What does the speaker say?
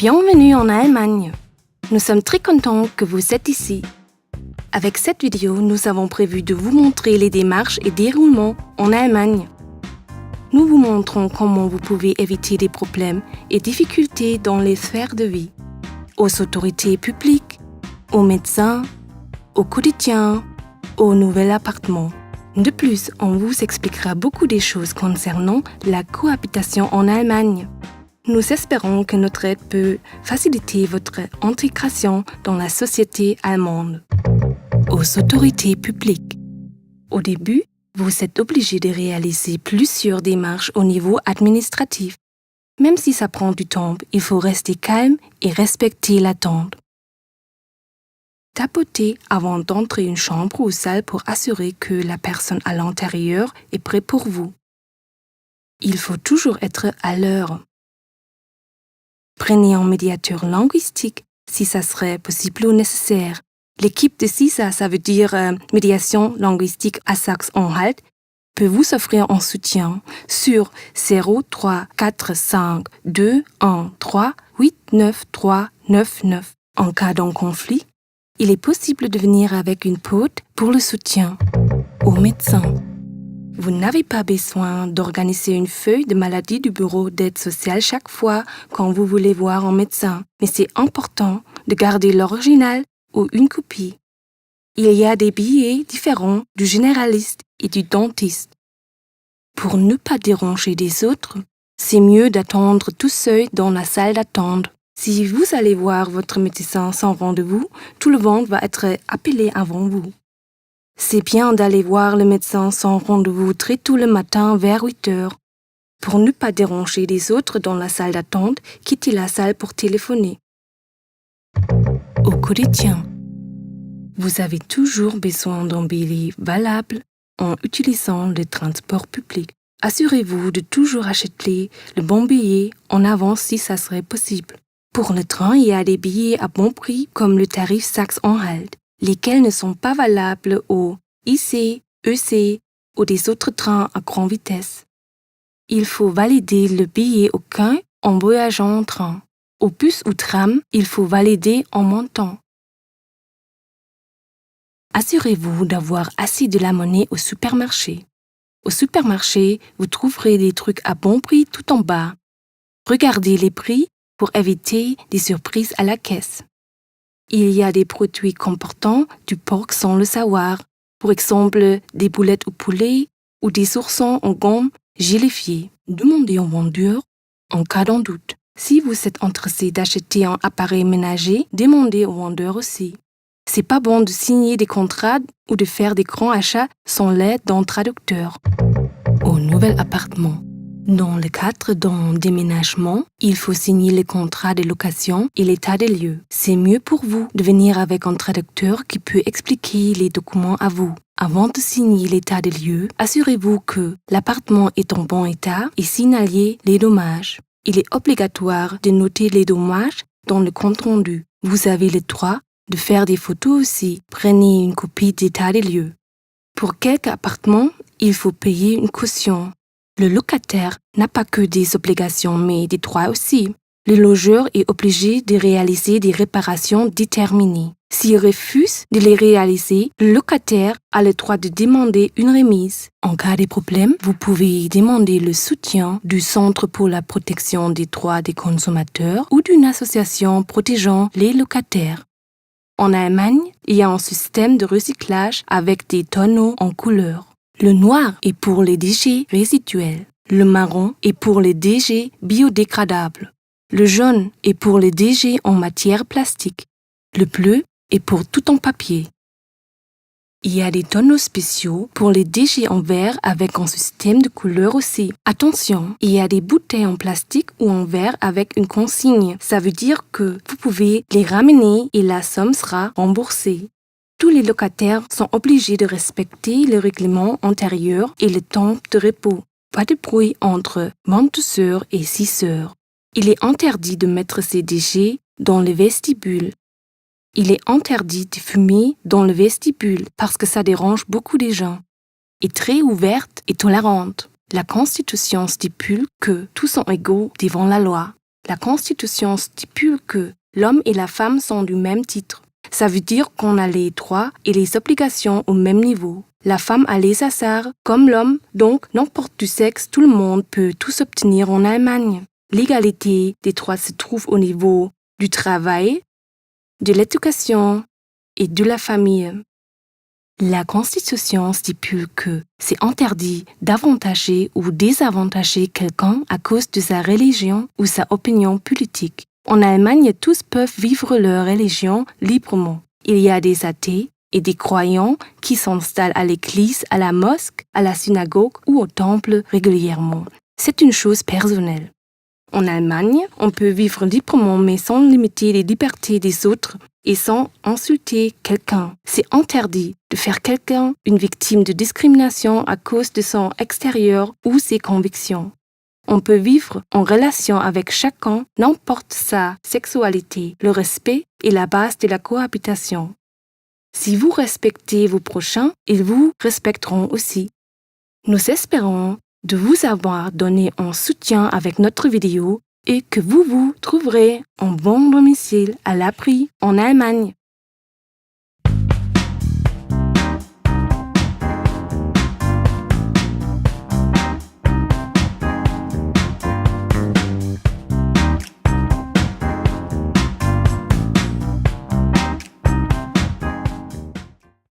Bienvenue en Allemagne. Nous sommes très contents que vous êtes ici. Avec cette vidéo, nous avons prévu de vous montrer les démarches et déroulements en Allemagne. Nous vous montrons comment vous pouvez éviter des problèmes et difficultés dans les sphères de vie, aux autorités publiques, aux médecins, au quotidien, au nouvel appartement. De plus, on vous expliquera beaucoup des choses concernant la cohabitation en Allemagne. Nous espérons que notre aide peut faciliter votre intégration dans la société allemande. Aux autorités publiques. Au début, vous êtes obligé de réaliser plusieurs démarches au niveau administratif. Même si ça prend du temps, il faut rester calme et respecter l'attente. Tapotez avant d'entrer une chambre ou salle pour assurer que la personne à l'intérieur est prête pour vous. Il faut toujours être à l'heure. Prenez un médiateur linguistique si ça serait possible ou nécessaire. L'équipe de CISA, ça veut dire médiation linguistique à Saxe-Anhalt, peut vous offrir un soutien sur 03 45 2 1 3 8 9 3 9 9. En cas d'un conflit, il est possible de venir avec une pote pour le soutien. Au médecin. Vous n'avez pas besoin d'organiser une feuille de maladie du bureau d'aide sociale chaque fois quand vous voulez voir un médecin, mais c'est important de garder l'original ou une copie. Il y a des billets différents du généraliste et du dentiste. Pour ne pas déranger les autres, c'est mieux d'attendre tout seul dans la salle d'attente. Si vous allez voir votre médecin sans rendez-vous, tout le monde va être appelé avant vous. C'est bien d'aller voir le médecin sans rendez-vous très tôt le matin vers 8 heures. Pour ne pas déranger les autres dans la salle d'attente, quittez la salle pour téléphoner. Au quotidien. Vous avez toujours besoin d'un billet valable en utilisant le transport public. Assurez-vous de toujours acheter le bon billet en avance si ça serait possible. Pour le train, il y a des billets à bon prix comme le tarif Saxe-Anhalt, lesquels ne sont pas valables au IC, EC ou des autres trains à grande vitesse. Il faut valider le billet au quai en voyageant en train. Au bus ou tram, il faut valider en montant. Assurez-vous d'avoir assez de la monnaie au supermarché. Au supermarché, vous trouverez des trucs à bon prix tout en bas. Regardez les prix pour éviter des surprises à la caisse. Il y a des produits comportant du porc sans le savoir, par exemple des boulettes au poulet ou des oursons en gomme gélifiée. Demandez au vendeur en cas d'un doute. Si vous êtes intéressé d'acheter un appareil ménager, demandez au vendeur aussi. C'est pas bon de signer des contrats ou de faire des grands achats sans l'aide d'un traducteur. Au nouvel appartement. Dans le cadre d'un déménagement, il faut signer le contrat de location et l'état des lieux. C'est mieux pour vous de venir avec un traducteur qui peut expliquer les documents à vous. Avant de signer l'état des lieux, assurez-vous que l'appartement est en bon état et signalez les dommages. Il est obligatoire de noter les dommages dans le compte rendu. Vous avez le droit de faire des photos aussi. Prenez une copie d'état des lieux. Pour quelques appartements, il faut payer une caution. Le locataire n'a pas que des obligations, mais des droits aussi. Le logeur est obligé de réaliser des réparations déterminées. S'il refuse de les réaliser, le locataire a le droit de demander une remise. En cas de problème, vous pouvez demander le soutien du Centre pour la protection des droits des consommateurs ou d'une association protégeant les locataires. En Allemagne, il y a un système de recyclage avec des tonneaux en couleur. Le noir est pour les déchets résiduels. Le marron est pour les déchets biodégradables. Le jaune est pour les déchets en matière plastique. Le bleu est pour tout en papier. Il y a des tonneaux spéciaux pour les déchets en verre avec un système de couleur aussi. Attention, il y a des bouteilles en plastique ou en verre avec une consigne. Ça veut dire que vous pouvez les ramener et la somme sera remboursée. Tous les locataires sont obligés de respecter le règlement intérieur et le temps de repos. Pas de bruit entre 22h et 6h. Il est interdit de mettre ses déchets dans le vestibule. Il est interdit de fumer dans le vestibule parce que ça dérange beaucoup de gens. Est très ouverte et tolérante. La Constitution stipule que tous sont égaux devant la loi. La Constitution stipule que l'homme et la femme sont du même titre. Ça veut dire qu'on a les droits et les obligations au même niveau. La femme a les assaires comme l'homme, donc n'importe du sexe, tout le monde peut tout obtenir en Allemagne. L'égalité des droits se trouve au niveau du travail, de l'éducation et de la famille. La Constitution stipule que c'est interdit d'avantager ou désavantager quelqu'un à cause de sa religion ou sa opinion politique. En Allemagne, tous peuvent vivre leur religion librement. Il y a des athées et des croyants qui s'installent à l'église, à la mosquée, à la synagogue ou au temple régulièrement. C'est une chose personnelle. En Allemagne, on peut vivre librement mais sans limiter les libertés des autres et sans insulter quelqu'un. C'est interdit de faire quelqu'un une victime de discrimination à cause de son extérieur ou ses convictions. On peut vivre en relation avec chacun, n'importe sa sexualité. Le respect est la base de la cohabitation. Si vous respectez vos prochains, ils vous respecteront aussi. Nous espérons de vous avoir donné un soutien avec notre vidéo et que vous trouverez un bon domicile à l'abri en Allemagne.